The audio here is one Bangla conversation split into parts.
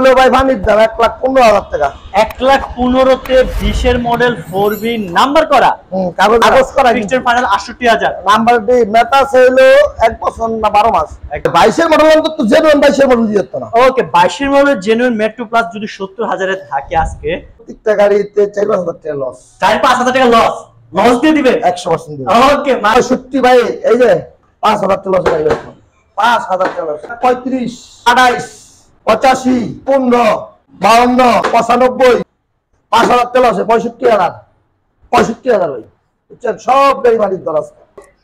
হলো ভাই ফানির দাম 1,15,000 টাকা। 1,15,000 তে 20 এর মডেল 4B নাম্বার করা, কাগজ করা, ফিক্সড ফাইনাল 68,000। নাম্বার ডি মেটাস হলো 1 বছর না 12 মাস। 22 এর মডেল অন্তত জেনুইন 22 এর মডেল দিত না। ওকে 22 এর মডেল জেনুইন মেট্রো প্লাস যদি 70,000 এ থাকে আজকে প্রত্যেকটা গাড়িতে 4-5,000 টাকা লস, 4-5,000 টাকা লস দিয়ে দিবে 100% দিবে। ওকে 65 ভাই এই যে 5,000 টাকা লস হয়ে গেল, 5,000 টাকা লস। 35 28 85 15 52 95 5,000 টাকা লস, 65,000 ভাই বুঝছেন, সব গাড়ি মালিক দর আছে।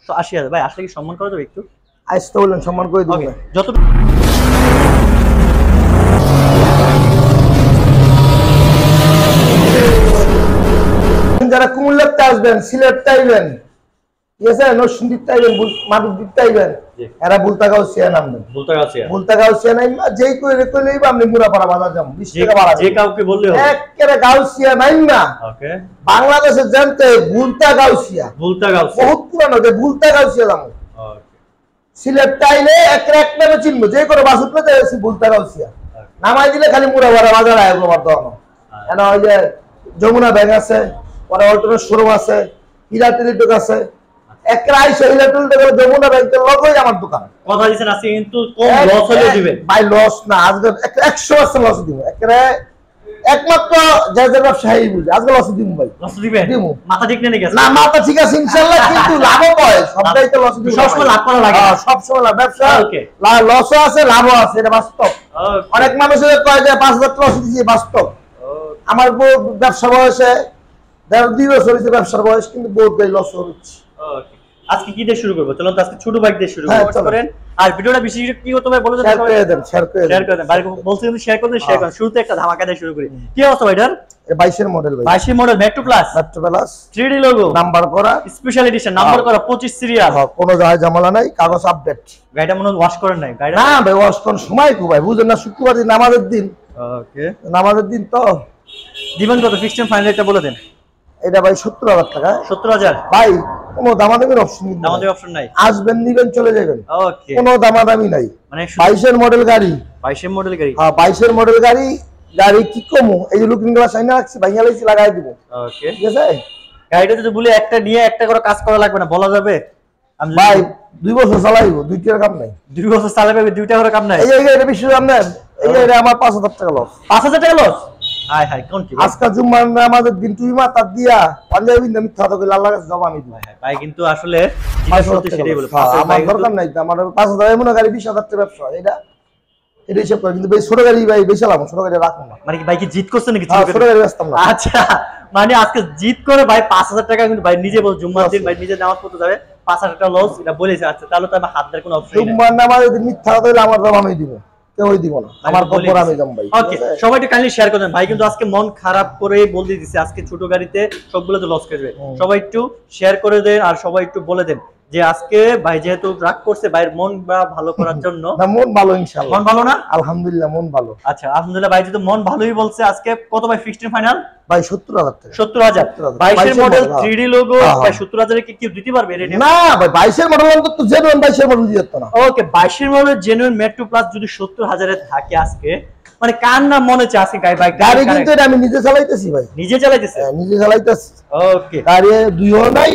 তো 80,000 ভাই আসলে কি সম্মান করা যাবে একটু? আইসতে বললেন সম্মান করে দিবেন। যত যারা কুমিল্লাতে আসবেন, সিলেটে আইবেন, ঠিক আছে, নরসিংদীতে আইবেন, মাদুরদীতে আইবেন, এরা বুলতাগাউসিয়া নামবেন। বুলতাগাউসিয়া নাইমা যেই কইরে কইলেই আপনি মুরাপাড়া বাজার যাবেন, 20 টাকা ভাড়া যে কাউকে বললে হবে একেবারে গাউসিয়া নাইমা। ওকে বাংলাদেশে জানতে বুলতাগাউসিয়া বহুত পুরানো, যে বুলতাগাউসিয়া নাম। ওকে সিলেটে আইলে এক নামে চিনবো, যে করে বাস উঠলে যাইছি বুলতাগাউসিয়া, নামাই দিলে খালি মুরাপাড়া বাজার আইবো। আমার দোকান এনা ওই যে যমুনা ব্যাংক আছে, পরে অল্টারনেট শোরুম আছে, হিরাটেলিটক আছে, একরাই হিরাটেলিটক যমুনা ব্যাংকের লগই আমার দোকান। কথা দিছেন আছে কিন্তু কম লস হলে দিবেন ভাই, লস না আজকে 100% লস দিব, একবারে একমাত্র যাদের ব্যবসায়ী বুঝে আজকে লস দিব ভাই। লস দিবেন দিব, মাথা ঠিক নেই গেছে না মাথা ঠিক আছে ইনশাআল্লাহ, কিন্তু লাভও হয়, সবটাই তো লস দিব, সবসময় লাভ করা লাগে, সব সময় লাভ, ব্যবসা ওকে লসও আছে লাভও আছে, এটা বাস্তব। অনেক মানুষের কয় যে 5,000 টাকা লস দিয়েছি, বাস্তব। আমার ব্যবসা বয়সে 2 বছর হয়েছে ব্যবসার বয়স, কিন্তু বহুত গাড়ি লস হচ্ছে। আজকে কি দিয়ে শুরু করবো? চলুন আজকে ছোট বাইক দিয়ে শুরু করেন। আর ভিডিওটা বেশি কি হতে হবে বলে দেন, শেয়ার করে দেন। ভাই বলছেন কিন্তু শেয়ার করে দেন, শুরুতে একটা ধামাকা দিয়ে শুরু করি। কি অবস্থা ভাইটার? 22 এর মডেল ভাই, 22 এর model metro plus 3D logo, number করা, স্পেশাল এডিশন, নাম্বার করা, 25 সিরিয়াল, কোনো জায়গায় ঝামেলা নাই, কাগজ আপডেট। গাড়িটা মনে ওয়াশ করেন নাই? গাড়িটা না ভাই, ওয়াশ কোন সময় কো ভাই, বুঝেন না, শুক্রবার দিন নামাজের দিন। ওকে নামাজের দিন তো দিবেন কত? ফিক্সড ফাইনালটা বলে দেন। এটা ভাই 70,000 টাকা। 70,000 ভাই, কোনো দামাদামির অপশন নেই, দামাদামি অপশন নাই, আসবেন নিবেন চলে যাবেন, ওকে কোনো দামাদামি নাই। মানে 22 এর মডেল গাড়ি, 22 এর মডেল গাড়ি, হ্যাঁ 22 এর মডেল গাড়ি। গাড়ি কি কমু, এই যে লুকিং গ্লাস আইনা রাখছি, ভাইয়া লাইছি লাগাই দিব। ওকে ঠিক আছে, গাড়িটা যদি বলি একটা নিয়ে একটা করে কাজ করা লাগবে না, বলা যাবে? ভাই 2 বছর চালাইবো, 2টার কাম নাই। 2 বছর চালাবে, 2টা করে কাম নাই। এই এটা বেশি দাম নেন, এই আমার 5,000 টাকা লস। 5,000 টাকা লস? হাই হাই কোন কি আজকে জুম্মার নামাজের দিন তুই মাথা দিয়া পাঞ্জাবি না মিথ্যা কথা কইলা, আল্লাহর কাছে জবাব আমি দিব। ভাই কিন্তু আসলে যেটা সত্যি সেটাই বলে, আমার দরকার নাই, আমার 5,000 এমন গাড়ি 20,000 টাকা ব্যবসা, এটা হিসাব করে। কিন্তু ভাই ছোট গাড়ি ভাই বেচালাম, ছোট গাড়ি রাখবো না। মানে কি ভাই কি জিত করছে নাকি? ছোট গাড়ি বেচতাম না। আচ্ছা মানে আজকে জিত করে ভাই 5,000 টাকা, কিন্তু ভাই নিজে বল জুম্মার দিন ভাই নিজে নামাজ পড়তে যাবে, 5,000 টাকা লস এটা বলেছে। আচ্ছা তাহলে তো আমার হাত ধরে কোনো অপশন নেই। জুম্মার নামাজে যদি মিথ্যা কথা কইলে আমার জবাব আমি দিব, কেউই দিব না, আমার খবর আমি দাম ভাই। ওকে সবাই একটু কাইন্ডলি শেয়ার করে দেন ভাই, কিন্তু আজকে মন খারাপ করে বলে দিছি আজকে ছোট গাড়িতে সবগুলো তো লস করবে। সবাই একটু শেয়ার করে দেন, আর সবাই একটু বলে দেন যে আজকে ভাই যেহেতু রাগ করছে, ভাইয়ের মন ভালো করার জন্য। না মন ভালো ইনশাআল্লাহ। মন ভালো না? আলহামদুলিল্লাহ মন ভালো। আচ্ছা আলহামদুলিল্লাহ, ভাই যেহেতু মন ভালোই বলছে, আজকে কত ভাই ফিক্সড ফাইনাল? ভাই 70,000 টাকা। 70,000 22 এর মডেল 3D লোগো, ভাই 70,000 এ কি কেউ দিতে পারবে রেডি? না ভাই 22 এর মডেল অন্তত জেনুইন 22 এর মডেল দিত না। ওকে 22 এর মডেল জেনুইন মেট্রো প্লাস যদি 70,000 এ থাকে আজকে, মানে কার নাম মনে হচ্ছে আজকে গাড়ি কিন্তু এটা আমি নিজে চালাইতেছি ভাই, নিজে চালাইতেছে? নিজে চালাইতেছি। ওকে গাড়ি দুইও নাই,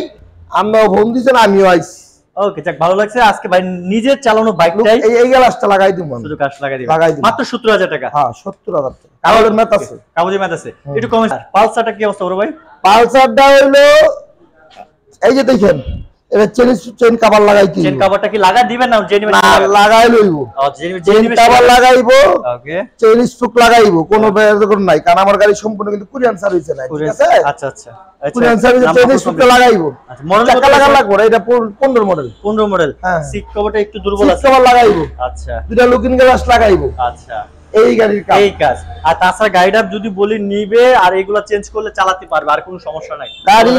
আমরাও ফোন দিছেন, আমিও আইছি। ওকে যাক ভালো লাগছে আজকে ভাই নিজে চালানো বাইকটাই। এই গ্লাসটা লাগাই দিব, শুধু কাজ লাগাই দিবেন, লাগাই দিব মাত্র 70,000 টাকা। হ্যাঁ 70,000 টাকা, কাগজের মেত আছে, কাগজের মেত আছে। একটু কমে পালসারটা কি অবস্থা বড় ভাই? পালসারটা হইলো এই যে দেখেন, এটা চেন কভার লাগাইছি। চেন কভারটা কি লাগা দিবেন না জেনুইন লাগাই লইবো? চেন কভার লাগাইবো, ওকে চেন স্ট্রোক লাগাইবো, কোনো বেরকম নাই, কারণ আমার গাড়ি সম্পূর্ণ কিন্তু কুরিয়ান সার্ভিসে নাই। ঠিক আছে, আচ্ছা আচ্ছা কুরিয়ান সার্ভিসে চেন স্ট্রোক লাগাইবো। আচ্ছা মডেল কত লাগা লাগবে? এটা 15 মডেল। 15 মডেল। হ্যাঁ সিট কভারটা একটু দুর্বল আছে, সিট কভার লাগাইবো। আচ্ছা দুটা লুকিং গ্লাস লাগাইবো। আচ্ছা এই গাড়ির কাজ, এই কাজ। আর তাছাড়া গাড়িটা যদি বলি নিবে আর এগুলা চেঞ্জ করলে চালাতে পারবে, আর কোনো সমস্যা নাই। গাড়ি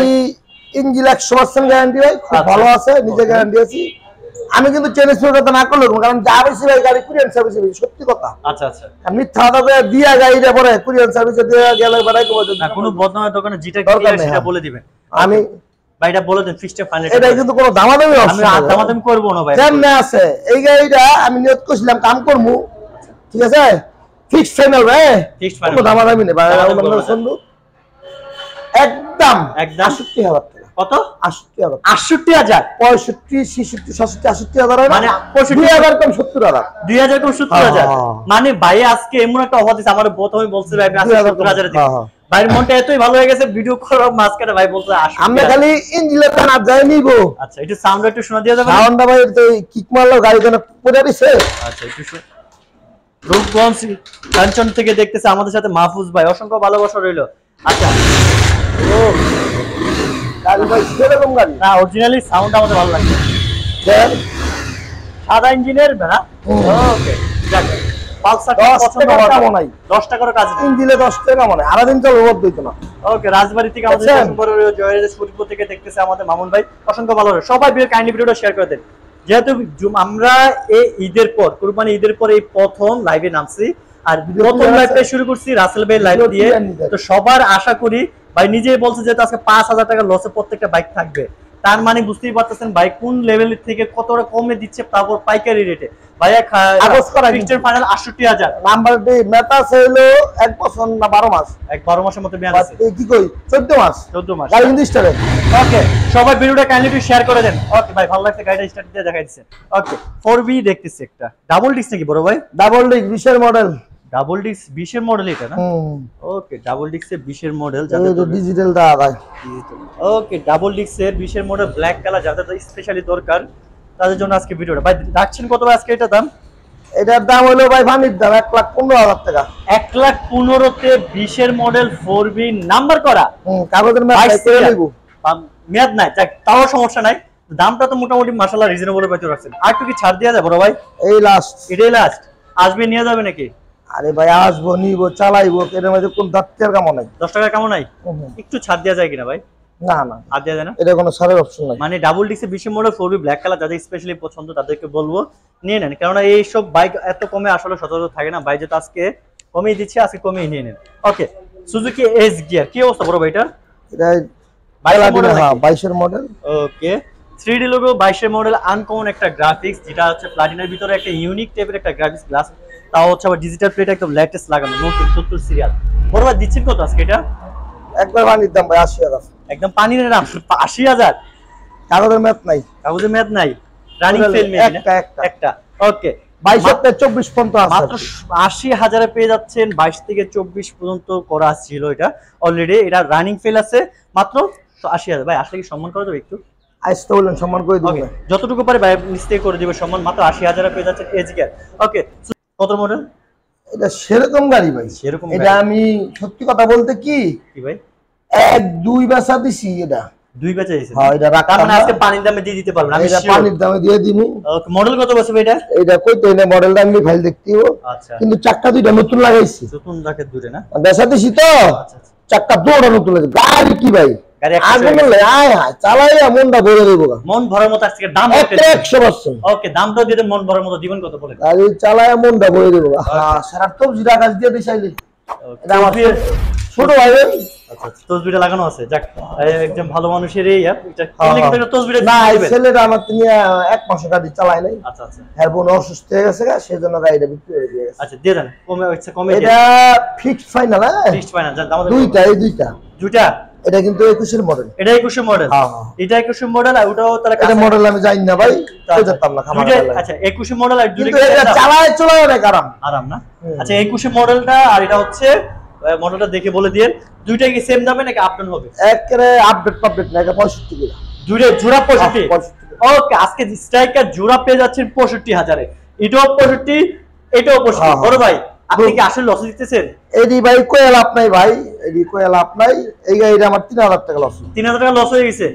ইঞ্জিন 100% গ্যারান্টি হয়, খুব ভালো আছে, নিজে গ্যারান্টি আছি আমি। কিন্তু চেঞ্জ করতে না করলে, কারণ যা বেশি ভাই গাড়ি কুরিয়ান সার্ভিসে সত্যি কথা। আচ্ছা আচ্ছা মিথ্যা কথা দিয়া গাড়িটা পরে কুরিয়ান সার্ভিসে দিয়ে গেলে বাড়াই কমে না, কোনো বদনামের দোকানে যেটা সেটা বলে দিবেন। আমি ভাইটা বলে দেন ফিক্সড ফাইনাল। এটা কিন্তু কোনো দামাদামি অপশন আমি দামাদামি করব না ভাই, কেমনে আছে এই গাড়িটা আমি নিয়ত করছিলাম কাম করবো, ঠিক আছে, ফিক্স ফাইনাল ভাই, ফিক্সড ফাইনাল কোনো দামাদামি নেই ভাই, দামাদামি করবো না। বন্ধু একদম একদম ৬৮,০০০ টাকা। কত? ৬৮,০০০, ৬৮,০০০ ৬৫, ৬৬, ৬৭, ৬৮,০০০ হয় না? মানে 65,000 ২,০০০ কম ৭০,০০০। ২০০০ কম ৭০,০০০। হ্যাঁ। মানে ভাই আজকে এমন একটা অফার দিছে, আমার প্রথমে বলছে ভাই আমি আজকে ২,০০০ ৭০,০০০ দিব। হ্যাঁ। ভাইয়ের মনটা এতই ভালো হয়ে গেছে, ভিডিও করার মাঝখানে ভাই বলছে ৮০,০০০। আমরা খালি ইঞ্জিনের টান আর যাই নিব। আচ্ছা একটু সাউন্ড একটু শোনা দিয়ে যাবেন? সাউন্ডটা ভাই তো কিক মারলো গাড়ি যেন পড়ে দিছে। আচ্ছা একটু রূপগঞ্জ কাঞ্চন থেকে দেখতেছে আমাদের সাথে মাহফুজ ভাই, অসংখ্য ভালোবাসা রইলো। আচ্ছা ও গাড়ি ভাই সেরকম গাড়ি না, অরিজিনালি সাউন্ড আমাদের ভালো লাগছে। দেন সাদা ইঞ্জিনের না? ওকে যাক, পালসারটা ১০ পছন্দ টাকা হয় কম নাই। 10 টাকারও কাজ নেই। ইঞ্জিনে ১০ টাকা মানে আড়া দিন চলো রোদ দিত না। ওকে, রাজবাড়ী থেকে আমাদের আচ্ছা। বড় জয়ের সুরপুর থেকে দেখতেছে আমাদের মামুন ভাই, অসংখ্য ভালো লাগে। সবাই কাইন্ডলি ভিডিওটা শেয়ার করে দেন। যেহেতু আমরা এই ঈদের পর, কুরবানি ঈদের পর এই প্রথম লাইভে নামছি, আর প্রথম লাইভটা শুরু করছি রাসেল ভাই লাইভ দিয়ে। তো সবার আশা করি ভাই নিজেই বলছে যেহেতু আজকে ৫,০০০ টাকা লসে প্রত্যেকটা বাইক থাকবে, তার মানে বুঝতেই পারতেছেন ভাই কোন লেভেল থেকে কতটা কমে দিচ্ছে, তারপর পাইকারি রেটে। ভাইয়া আগস্ট করা ফিক্সড ফাইনাল ৬৮,০০০। নাম্বার ডে মেটা হইলো ১ বছর না ১২ মাস। ১-১২ মাসের মতো মেয়াদ আছে। কি কই ১৪ মাস। ১৪ মাস। গাড়ি কিন্তু স্টার্ট। ওকে, সবাই ভিডিওটা কাইন্ডলি একটু শেয়ার করে দেন। ওকে ভাই, ভালো লাগছে, গাড়িটা স্টার্ট দিয়ে দেখাই দিচ্ছেন। ওকে 4B দেখতেছি, একটা ডাবল ডিস্ক নাকি বড় ভাই? ডাবল ডিস্ক 20 এর মডেল। ডাবল ডিস্ক 20 এর মডেল এটা না? ওকে, ডাবল ডিস্কে 20 এর মডেল, যাতে এটা ডিজিটাল দা ভাই। ওকে, ডাবল ডিস্কের 20 এর মডেল ব্ল্যাক কালার, যাদের স্পেশালি দরকার তাদের জন্য আজকে ভিডিওটা। ভাই রাখছেন কত ভাই আজকে এটা দাম? এটার দাম হলো ভাই ফানির দাম ১,১৫,০০০ টাকা। ১,১৫,০০০ তে 20 এর মডেল 4B নাম্বার করা। কাগজের ম্যাপ করে নিব। মেয়াদ নাই, যাক তাও সমস্যা নাই। দামটা তো মোটামুটি মাশাআল্লাহ রিজনেবল এর ভিতরে রাখছেন। আর একটু কি ছাড় দেয়া যায় বড় ভাই? এই লাস্ট, এটাই লাস্ট, আসবে নিয়ে যাবে নাকি? আরে ভাই আসবো নিব চালাইবো, এর মধ্যে কোন দাঁতের কাম নাই। 10 টাকা কেমন নাই? একটু ছাড় দেওয়া যায় কিনা ভাই? না না, আর দেওয়া যায় না? এটা কোনো ছাড়ের অপশন নাই। মানে double disc 20 model 4B black colour, যাদের স্পেশালি পছন্দ তাদেরকে বলবো নিয়ে নেন, কারণ এই সব বাইক এত কমে আসলে সচরাচর থাকে না। ভাই যেটা আজকে কমিয়ে দিচ্ছে, আজকে কমিয়ে নিয়ে নেন। ওকে, সুজুকি এস গিয়ার কি অবস্থা বড় ভাই এটার? এটা 22 এর মডেল। ওকে, 3D লোগো, 22 এর মডেল, আনকমন একটা গ্রাফিক্স, যেটা হচ্ছে প্লাটিনার ভিতরে একটা ইউনিক টাইপের একটা গ্রাফিক্স গ্লাস, তাও হচ্ছে আবার ডিজিটাল প্লেট একদম লেটেস্ট লাগানো, নতুন 70 সিরিয়াল। বড় ভাই দিচ্ছেন কত আজকে এটা? একবার ফানির দাম ভাই ৮০,০০০। একদম পানির দাম ৮০,০০০। কাগজের ম্যাপ নাই, কাগজের মেয়াদ নাই, রানিং ফেল একটা। ওকে, 22 থেকে 24 পর্যন্ত আছে। মাত্র ৮০,০০০ এ পেয়ে যাচ্ছেন। 22 থেকে 24 পর্যন্ত করা ছিল এটা অলরেডি, এটা রানিং ফেল আছে মাত্র ৮০,০০০। ভাই আসলে কি সম্মান করে দেবে একটু? আইসতে বলেন সম্মান করে দিব। যতটুকু পারে ভাই নিশ্চয়ই করে দিবে সম্মান। মাত্র ৮০,০০০ এ পেয়ে যাচ্ছেন এজ গিয়ার। ওকে, কত মডেল? এটা সেরকম গাড়ি ভাই, সেরকম এটা আমি সত্যি কথা বলতে কি ভাই ১-২ বেচা দিছি। এটা 2 বেচে দিয়েছেন? হ্যাঁ, এটা রাখতাম তার মানে না। আজকে পানির দামে দিয়ে দিতে পারবেন, আমি এটা sure। পানির দামে দিয়ে দিমু। ওকে, মডেল কত বছর এটা? এটা কইতে না, মডেলটা আমি ফাইল দেখতেও, আচ্ছা, কিন্তু চাক্কা দুইটা নতুন লাগাইছি। নতুন রাখে দূরে না? বেচা দিছি তো, আচ্ছা আচ্ছা, চাক্কা দুটো নতুন লাগাইছি। গাড়ি কি ভাই গাড়ি আগুন লাগে, আয় হায় চালাইয়া মনটা ভরে দেবো। মন ভরার মতো আজকে দাম 100%। ওকে, দামটাও দিয়ে দেন, মন ভরার মতো দিবেন কত বলেন? গাড়ি চালাইয়া মনটা ভরে দেবো। সারা তো জিরা গাছ দিয়ে দিছাইলি। এটা আমার ছোট ভাই। আচ্ছা আচ্ছা, তসবিটা লাগানো আছে, যাক একদম ভালো মানুষের এই এটা কিনলে তসবিটা না, এই দিবেন। ছেলেটা আমার নিয়ে ১ মাস গাড়ি চালায় নাই। আচ্ছা আচ্ছা এর বোন অসুস্থ হয়ে গেছে, সেজন্য গাড়িটা বিক্রি হয়ে গেছে। আচ্ছা, দিয়ে দেন, কমে হচ্ছে, কমে এটা ফিক্সড ফাইনাল। হ্যাঁ, ফিক্সড ফাইনাল, যাক আমাদের দুইটা, এই দুইটা। দুইটা। এটা কিন্তু ২১ এর মডেল। এটা 21 মডেল। হ্যাঁ হ্যাঁ, এটা 21 মডেল, আর ওটাও তাহলে এটা মডেল আমি জানি না ভাই, তো যেতাম না খামার। আচ্ছা 21 মডেল আর কিন্তু এটা চালায় চলায় অনেক আরাম। আরাম না? আচ্ছা 21 মডেলটা আর এটা হচ্ছে মডেলটা দেখে বলে দিন, দুইটাই কি সেম দামে নাকি আপডেট হবে? একেবারে আপডেট পাবলিক না, এটা 65 টাকা। দুইটা জোড়া 65। 65 ওকে, আজকে স্ট্রাইকার জোড়া পেয়ে যাচ্ছেন 65,000 এ। এটাও 65, এটাও 65। বড় ভাই আপনি কি আসলে লস দিতেছেন? এডি ভাই কই লাভ নাই ভাই, এডি কই লাভ নাই। এই গাড়িটা আমার ৩,০০০ টাকা লস। ৩,০০০ টাকা লস হয়ে গেছে।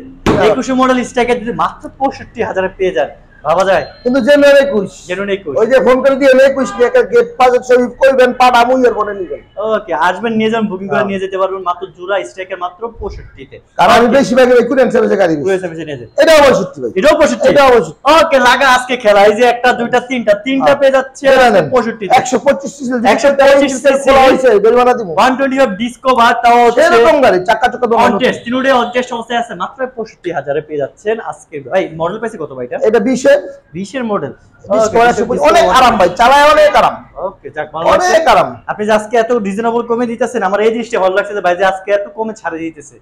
21 মডেল স্ট্রাইকার যদি মাত্র 65,000 এ পেয়ে যান, ভাবা যায়? কিন্তু জেনুইন ২১। জেনুইন 21। ওই যে ফোন করে দিয়ে ২১ টাকা গেট পাস ছবি কইবেন, পাট আমুইয়ের বনে নিবেন। ওকে, আসবেন, নিয়ে যান, বুকিং করে নিয়ে যেতে পারবেন মাত্র জোড়া স্ট্রাইকার মাত্র 65 তে। কারণ আমি বেশিরভাগ কুরিয়ান সার্ভিসে গাড়ি দিই। USA নিয়ে যান। এটা ৬৫ ভাই, এটাও 65। এটা ৬৫। ওকে, লাগা আজকে খেলা, এই যে একটা দুইটা তিনটা পেয়ে যাচ্ছে 65 তে। ১২৫ সিসি 125 খোলা হইছে, জরিমানা দিব। 125 ডিসকভার, তাও এরকম গাড়ি চাকা চাকা দোকান। অনটেস্ট, তিনটে অনটেস্ট অবস্থায় আছে, মাত্র 65,000 এ পেয়ে যাচ্ছেন আজকে। ভাই মডেল পাইছে কত ভাই এটা? এটা ২০ মডেল। 20 এর মডেল। ডিসকভার অনেক আরাম ভাই, চালায় অনেক আরাম। ওকে, যাক ভালো লাগছে। অনেক আরাম। আপনি যে আজকে এত রিজনেবল কমে দিতেছেন, আমার এই জিনিসটা ভালো লাগছে যে ভাই যে আজকে এত কমে ছাড়ে দিতেছে।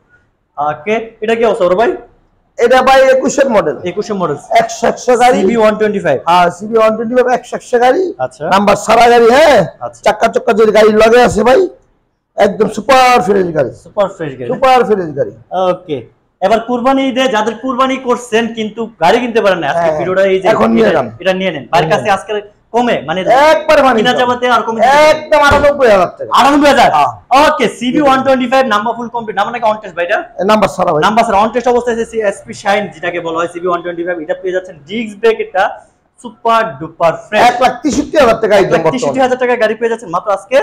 ওকে, এটা কি অবস্থা ভাই? এটা ভাই 21 এর মডেল। 21 এর মডেল। 100 গাড়ি। CB 125। হ্যাঁ, CB 125 100 গাড়ি। আচ্ছা। নাম্বার সারা গাড়ি, হ্যাঁ। আচ্ছা। চাক্কা যে গাড়ি লাগে আছে ভাই, একদম সুপার ফ্রেশ গাড়ি। সুপার ফ্রেশ গাড়ি। সুপার ফ্রেশ গাড়ি। ওকে, এবার কুরবানি ঈদে যাদের কুরবানি করছেন কিন্তু গাড়ি কিনতে পারেন না, আজকে ভিডিওটা এই যে এখন নিয়ে যান, এটা নিয়ে নেন। বাড়ির কাছে আজকে কমে মানে একবার মানে কিনা যাবে আর কমে একদম 98000 টাকা। 98000। ওকে, CB 125 number full complete. Number নাকি অন টেস্ট ভাই? এটা নাম্বার সারা ভাই। নাম্বার সারা অন টেস্ট অবস্থায় আছে। SP শাইন যেটাকে বলা হয় CB 125, এটা পেয়ে যাচ্ছেন ডিস্ক ব্রেক, এটা সুপার ডুপার ফ্রেশ। 1,63,000 টাকা একদম বর্তমানে। 1,63,000 টাকা গাড়ি পেয়ে যাচ্ছেন মাত্র আজকে।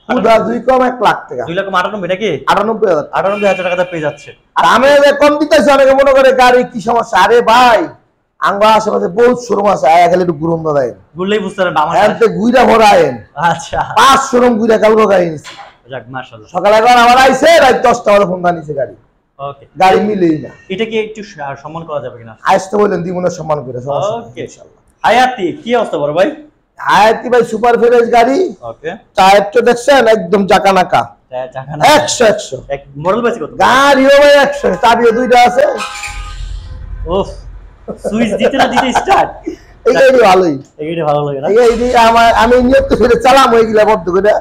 পুরা 2 কম 1 লাখ টাকা। 2,98,000 নাকি? 98,000। 98,000 টাকা পেয়ে যাচ্ছে। আর আমি যে কম দিতেছি, অনেকে মনে করে গাড়ি কি সমস্যা। আরে ভাই, আঙ্গা আশেপাশে বহুত শোরুম আছে, আয়া খালি একটু ঘুরুন দাদা। ঘুরলেই বুঝতে পারবেন আমার এতে গুইরা ভরায়েন। আচ্ছা, 5 শোরুম গুইরা কালকে গাড়ি নিছি। যাক মাশাআল্লাহ। সকালে একবার আমার আইছে, রাত 10টা বেলা ফোন দানিছে গাড়ি। ওকে, গাড়ি মিলেই না। এটা কি একটু সম্মান করা যাবে কিনা? আইসতে বলেন দ্বিগুণ সম্মান করে। ওকে, ইনশাআল্লাহ। হায়াতি কি অবস্থা বড় ভাই? হায়াতি ভাই সুপার ফ্রেশ গাড়ি। ওকে, টায়ার তো দেখছেন একদম জাকানাকা। জাকানা 100 এক মডেল বেশি কত? গাড়িও ভাই 100, চাবিও দুইটা আছে। ওফ, সুইচ দিতে না দিতে স্টার্ট। এই গাড়ি ভালোই, এই গাড়ি ভালো লাগে না? এই গাড়ি আমি নিয়ত করে চালাম ওইগুলা বদ্ধ করে।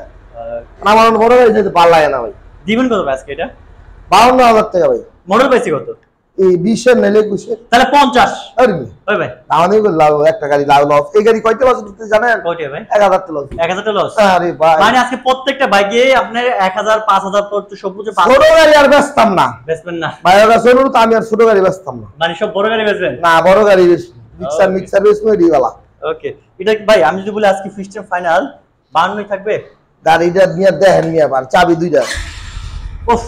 আমার বড় গাড়ি যেতে ভালো লাগে না ভাই। দিবেন কত আজকে এটা? 52,000 টাকা ভাই। মডেল বেশি কত? এই 20 এর নেলে 21 তাহলে 50। আরে ওই ভাই আমাদের লাভ একটা গাড়ি লাভ লস। এই গাড়ি কয়টা লস দিতে জানেন? কয়টা ভাই? 1000 টাকা লস। 1000 টাকা লস। আরে ভাই, মানে আজকে প্রত্যেকটা বাইকে আপনার 1000 5000 পর তো সবুজে ছোট গাড়ি আর বেচতাম না বেচবেন না? ভাই, ওরা ছোট তো আমি আর ছোট গাড়ি বেচতাম না। মানে সব বড় গাড়ি বেচবেন? না, বড় গাড়ি বেচি। মিক্সার বেচবো এডিওয়ালা। ওকে, এটা ভাই আমি যদি বলি আজকে ফিক্সড ফাইনাল 52 থাকবে? গাড়িটা নিয়ে দেখেন নিয়ে আবার চাবি দুইটা। উফ,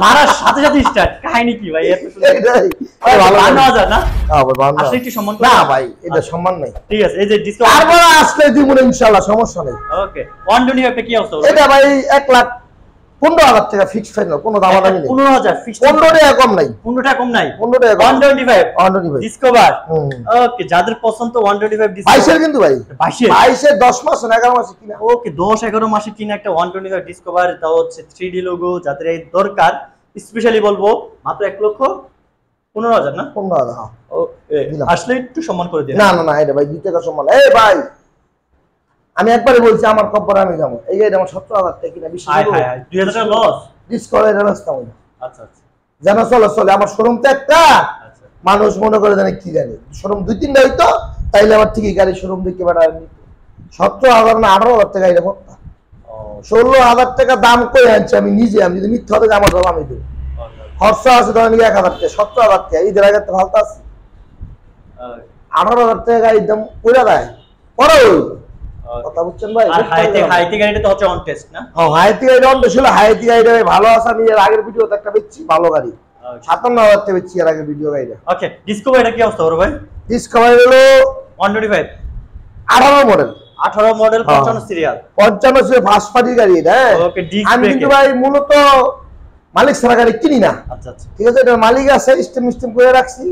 মারার সাথে সাথে স্টার্ট। কাহিনী কি ভাই এত সুন্দর? এটাই ভালো 52000 না? আবার বান্দা আসলে একটু সম্মান না ভাই, এটা সম্মান নাই। ঠিক আছে, এই যে ডিসকাউন্ট তারপর আসলে দিব ইনশাআল্লাহ, সমস্যা নেই। ওকে, 125 একটা কি অবস্থা? এটা ভাই 1,15,000 টাকা ফিক্সড ফাইনাল, কোনো দামাদামি নেই। 15000 ফিক্সড। 15 টাকা কম নাই। 15 টাকা কম নাই? 15 টাকা কম। 125 125 ডিসকভার। ওকে, যাদের পছন্দ 125 ডিসকভার। 22 এর কিন্তু ভাই 22 এর 10 মাস না 11 মাসে কিনা। ওকে, 10-11 মাসে কিনা একটা 125 ডিসকভার, তাও হচ্ছে 3D লোগো, যাদের এই দরকার স্পেশালি বলবো মাত্র 1,15,000 না? 15,000। ওকে, আসলে একটু সম্মান করে দিন। না না না, এটা ভাই 2 টাকা সম্মান। এই ভাই, আমি একবারে বলছি আমার কম্পারে আমি যাবো। এই গাড়ি আমার 17,000 টাকা কিনা, বিশ্বাস হাই করো। হাই 2000 টাকা লস। ডিসকভার এর রাস্তা হই আচ্ছা আচ্ছা জানা চলে আমার শোরুম তো একটা। আচ্ছা, মানুষ মনে করে জানে কি জানি, শোরুম 2-3টা হইতো তাইলে আবার ঠিকই গাড়ি শোরুম দেখে বেড়া। 17,000 না 18,000 টাকা এটা পড়তা। 16,000 টাকা দাম কই আনছি আমি নিজে। আমি যদি মিথ্যা হতে আমার দাম আমি দেবো। খরচা আছে ধরেন 1,000 টাকা, 17,000 টাকা। ঈদের আগে তো ভালো আছে। 18,000 টাকা গাড়ির দাম কইরা দেয় পরে কথা বুঝছেন ভাই? আর হাইতে গাড়িটা তো হচ্ছে অন টেস্ট না? হ্যাঁ, হাইতি গাড়িটা অন্য ছিল। হাইতি গাড়িটা ভালো আছে। আমি এর আগের ভিডিওতে একটা বেচছি ভালো গাড়ি, 57,000 টাকা বেচছি এর আগের ভিডিও গাড়িটা। ওকে, ডিসকভার এটা কি অবস্থা ওর ভাই? ডিসকভার হলো 125 18 মডেল, 18 মডেল, 55 সিরিয়াল। 55 ছিল ফার্স্ট পার্টি গাড়ি এটা। ওকে, ডিস্ক আমি ব্রেক। কিন্তু ভাই মূলত মালিক ছাড়া গাড়ি কিনি না। আচ্ছা আচ্ছা, ঠিক আছে, এটা মালিক আছে, স্টেম করে রাখছি।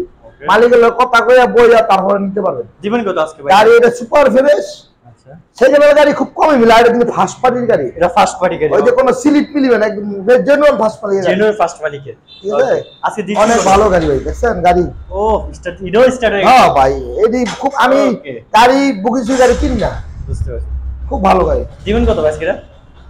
মালিকের লোক কথা কইয়া বইয়া তারপরে নিতে পারবেন। দিবেন কত আজকে ভাই? গাড়ি এটা সুপার ফ্রেশ। আচ্ছা, সেই জায়গায় গাড়ি খুব কমই মিলে। আর কিন্তু ফার্স্ট পার্টির গাড়ি, এটা ফার্স্ট পার্টি গাড়ি। ওই যে কোনো সিলিপ মিলিবে না, একদম জেনুইন ফার্স্ট পার্টি গাড়ি। জেনুইন ফার্স্ট পার্টি কে। ঠিক আছে, আজকে অনেক ভালো গাড়ি ভাই। দেখছেন গাড়ি? ও স্টার্ট ইডো স্টার্ট হয়ে হ্যাঁ ভাই, এটি খুব আমি Okay. গাড়ি বুকিং গাড়ি কিনি না, বুঝতে পারছি। খুব ভালো গাড়ি। দিবেন কত ভাই আজকে এটা?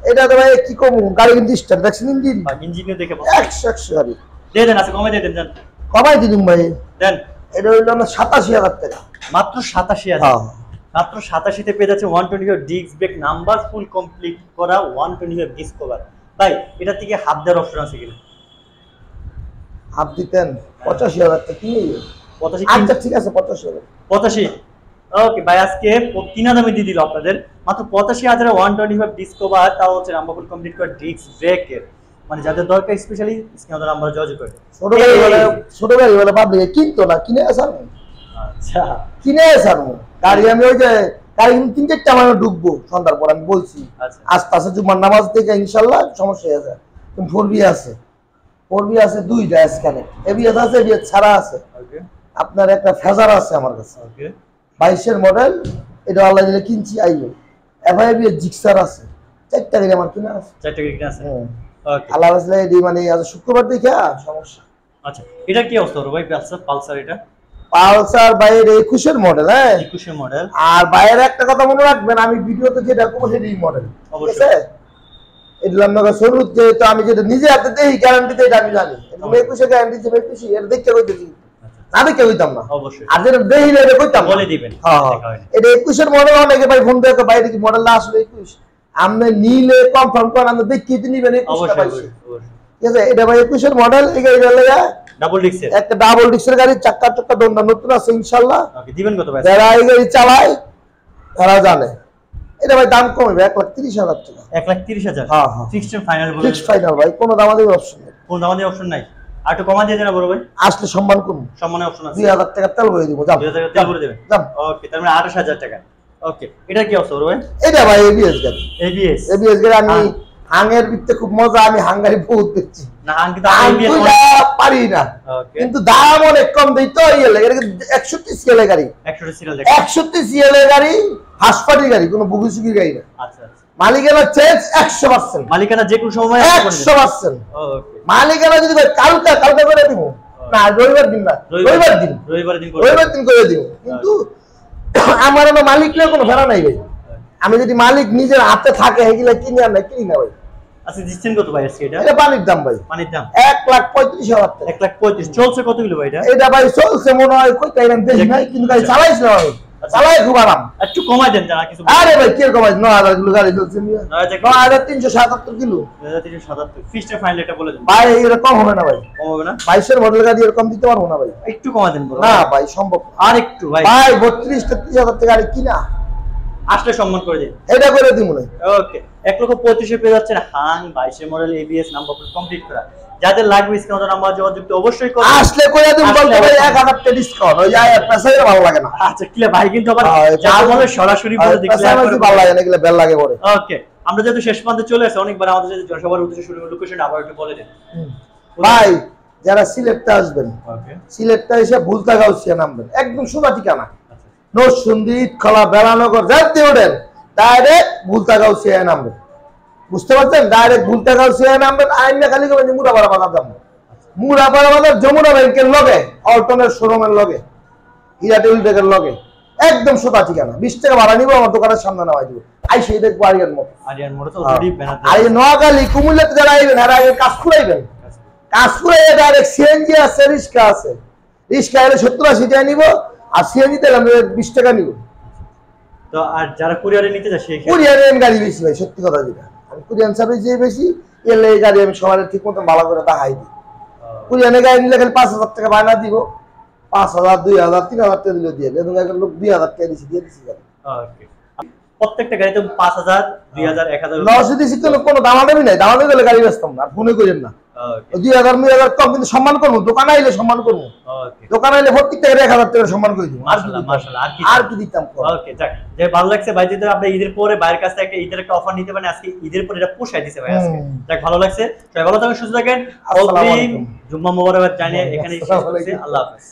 এটা তো ভাই কি কম গাড়ি কিন্তু স্টার্ট দেখছেন ইঞ্জিন বা ইঞ্জিনিয়ার দেখে 100 গাড়ি। দিয়ে দেন, আজকে কমে দিয়ে দেন। কমাই দিন ভাই। দেন এটা হইলো আমার 87,000 টাকা। মাত্র 87,000। হ্যাঁ, মাত্র 87 তে পেয়ে যাচ্ছে 125 disc brake number full complete করা 125 ডিসকভার। ভাই এটা থেকে হাত দেওয়ার অপশন আছে কিনা? হাত দিতেন 85,000 টাকা কিনে। 85 আচ্ছা ঠিক আছে, 85,000। 85। ওকে ভাই, আজকে কিনা দামে দিয়ে দিল আপনাদের মাত্র 85,000 125 ডিসকভার, তাও হচ্ছে নাম্বার ফুল কমপ্লিট করা ডিস্ক ব্রেকের। মানে যাদের দরকার স্পেশালি স্ক্রিনে নাম্বার যোগাযোগ করে। ছোট গাড়ি বলে পাবলিক কিনতো না, কিনে আসার আচ্ছা, কিনে আসার গাড়ি। আমি ওই যে গাড়ি 3-4টা মানে ঢুকবো সন্ধ্যার পর, আমি বলছি আচ্ছা আস্তে আস্তে জুমার নামাজ থেকে ইনশাল্লাহ সমস্যা হয়ে যায়। 4B আছে, 4B আছে 2টা স্ক্যানে, এবিএস আছে, এবিএস ছাড়া আছে। ওকে, আপনার একটা ফেজার আছে আমার কাছে, ওকে 22-এর মডেল, এটা আল্লাহ দিলে কিনছি আইলো। এফআইবি এর জিক্সার আছে, 4টা গাড়ি আমার কিনা আছে। 4টা গাড়ি আছে, ওকে। আল্লাহ আসলে এডি মানে আজ শুক্রবার দেখে সমস্যা। আচ্ছা, এটা কি অবস্থা ওর ভাই? পালসার এটা পালসার বাইরে 21-এর মডেল, হ্যাঁ 21-এর মডেল। আর বাইরে একটা কথা মনে রাখবেন, আমি ভিডিওতে যেটা করবো সেটাই মডেল, ঠিক আছে? এটা আপনার সরুত, যেহেতু আমি যেটা নিজে হাতে দেখি গ্যারান্টিতে, এটা আমি জানি 21-এর গ্যারান্টি যে 21 এর দেখতে কইতেছি না, দেখতে কইতাম না অবশ্যই। আর যেটা দেখি না এটা কইতাম বলে দিবেন। হ্যাঁ এটা 21-এর মডেল। অনেকে ভাই ফোন দিয়ে বাইরে কি মডেল না আসলে 21, আপনি নিলে কনফার্ম করেন, আপনি দেখি তো নিবেন 21টা পাইছি, ঠিক আছে? এটা ভাই 21-এর মডেল। এই গাড়িটা লাগা ডাবল ডিক্সের, একটা ডাবল ডিক্সের গাড়ি, চাক্কা চাক্কা দোনটা নতুন আছে ইনশাআল্লাহ। ওকে, দিবেন কত ভাই? যারা এই গাড়ি চালায় তারা জানে। এটা ভাই দাম কমবে 1,30,000 টাকা। 1,30,000? হ্যাঁ হ্যাঁ, ফিক্সড ফাইনাল বলে? ফিক্সড ফাইনাল ভাই, কোনো দামাদামি অপশন নেই। কোন দামাদামি অপশন নাই? আর একটু কমা দিয়ে দেন বড় ভাই, আসলে সম্মান করুন, সম্মানের অপশন আছে। 2,000 টাকা তেল ভরে দিব, যান 2,000 তেল ভরে দেবেন, যান। ওকে, তার মানে 28,000 টাকা। ওকে, এটা কি অবস্থা বড় ভাই? এটা ভাই এবিএস গাড়ি, এবিএস গাড়ি। আমি হাঙের ভিতরে খুব মজা, আমি হাঙ্গারি বহুত দেখছি না, হাং কিন্তু এবিএস পারি না, ওকে, কিন্তু দাম অনেক কম দেই তো। এই লাগে 61 সিএল গাড়ি, 100 সিরিয়াল 61 সিএল গাড়ি, হাসপাটি গাড়ি, কোনো বুগুসুগি গাড়ি না। আচ্ছা আচ্ছা, মালিকানা চেঞ্জ 100%, মালিকানা যে কোনো সময় 100%। ওকে, মালিকানা যদি কালকে করে দিব না, রবিবার দিন না, রবিবার দিন করে দিব। কিন্তু আমার মালিক নিয়ে কোনো ফেরা নাই ভাই। আমি যদি মালিক নিজের হাতে থাকে এগুলা কিনি আর না, কিনি না ভাই। আচ্ছা, দিচ্ছেন কত ভাই আজকে এটা? এটা পানির দাম ভাই, পানির দাম 1,35,000 টাকা। 1,35,000 চলছে কত কিলো ভাই এটা? এটা ভাই চলছে মনে হয় কই টাইম দেখি নাই, কিন্তু গাড়ি চালাইছিলাম আমি, চালাই খুব আরাম। একটু কমাই দেন যারা কিছু। আরে ভাই কি কমাই, 9,000 কিলো গাড়ি চলছে, 9,377 কিলো, 9,377। ফিক্সড ফাইনাল এটা বলে দেন ভাই। এরকম হবে না ভাই, কম হবে না? 22-এর মডেল গাড়ি এরকম দিতে পারবো না ভাই, একটু কমাই দেন বড় না ভাই সম্ভব না। আর একটু ভাই, 32-33,000 টাকা গাড়ি কিনা, আসলে সম্মান করে দিন। এটা করে দিব না। ওকে, 1,35,000 পেয়ে যাচ্ছেন Hang 22 model ABS number complete করা। যাদের লাগবে স্ক্রিনে নাম্বার যোগাযোগ অবশ্যই করুন। আসলে করে দিন, বলতে ভাই 1,000 টাকা ডিসকাউন্ট হই যায়, পেছাই ভালো লাগে না। আচ্ছা, কি ভাই কিন্তু আবার যা বলে সরাসরি বলে দেখলে ভালো লাগে না, এগুলো বেল লাগে পড়ে। ওকে, আমরা যেহেতু শেষ পর্যন্ত চলে আসছে, অনেকবার আমাদের যদি জনসভার উদ্দেশ্যে শুরু লোকেশন আবার একটু বলে দেন ভাই। যারা সিলেটটা আসবেন, ওকে, সিলেটটা এসে ভুলতাগাউসিয়া নামবেন, একদম সোজা ঠিকানা, নরসিংদী, ইটখলা, বেলানগর যাতে ওঠেন ডাইরেক্ট ভুলতাগাউসিয়া নামবেন, বুঝতে পারছেন? ডাইরেক্ট ভুলতাগাউসিয়া নামবেন। আইনা খালি করবেন মুরাপাড়া বাজার যাবেন, মুরাপাড়া বাজার যমুনা ব্যাংকের লগে, অল্টনের শোরুমের লগে, হীরা টেলিটেকের লগে, একদম সোজা ঠিকানা। 20 টাকা ভাড়া নিব, আমার দোকানের সামনে নামাই দিব, আইসে দেখবো আরিয়ান মোটর। আরিয়ান মোটর তো অলরেডি ব্যানার আর এই নোয়াখালী কুমিল্লাতে যারা আইবেন আর আগে কাজ ফুরাইবেন, কাজ ফুরাইয়ে ডাইরেক্ট সিএনজি আছে, রিক্সা আছে, রিক্সা এলে 70-80 টাকা নিব, আর সিএনজি তেল আমি 20 টাকা নিব। তো আর যারা কুরিয়ারে নিতে যায় সেই কুরিয়ারে গাড়ি বেশি ভাই, সত্যি কথা যেটা, আমি কুরিয়ান সার্ভিস যে বেশি, এলে এই গাড়ি আমি সবার ঠিক মতো ভালো করে দেখাই দিই। কুরিয়ানে গাড়ি নিলে খালি 5,000 টাকা বায়না দিব, 5,000, 2,000, 3,000 টাকা দিলে দিয়ে এবং একজন লোক 2,000 টাকা দিয়ে দিছি গাড়ি। ওকে, প্রত্যেকটা গাড়িতে 5,000, 2,000, 1,000 লসে দিছি, কোনো দামাদামি নাই, দামাদামি করলে গাড়ি বেচতাম না, আর ফোনে করেন না। ওকে 2,000 কম, কিন্তু সম্মান করবো, দোকানে আইলে সম্মান করবো, ওকে, দোকানে আইলে প্রত্যেকটা 1,000 টাকা সম্মান করে দিব। মাশাআল্লাহ মাশাআল্লাহ। আর কি দিতাম? ওকে, যাক, যে ভালো লাগছে ভাই, যদি আপনি ঈদের পরে বাইরের কাছ থেকে ঈদের একটা অফার নিতে পারেন, আজকে ঈদের পরে এটা পোষাই দিছে ভাই আজকে। যাক, ভালো লাগছে, সবাই ভালো থাকেন, সুস্থ থাকেন। আসসালামু আলাইকুম। জুম্মা মোবারক জানিয়ে এখানে শেষ করছি। আল্লাহ হাফেজ।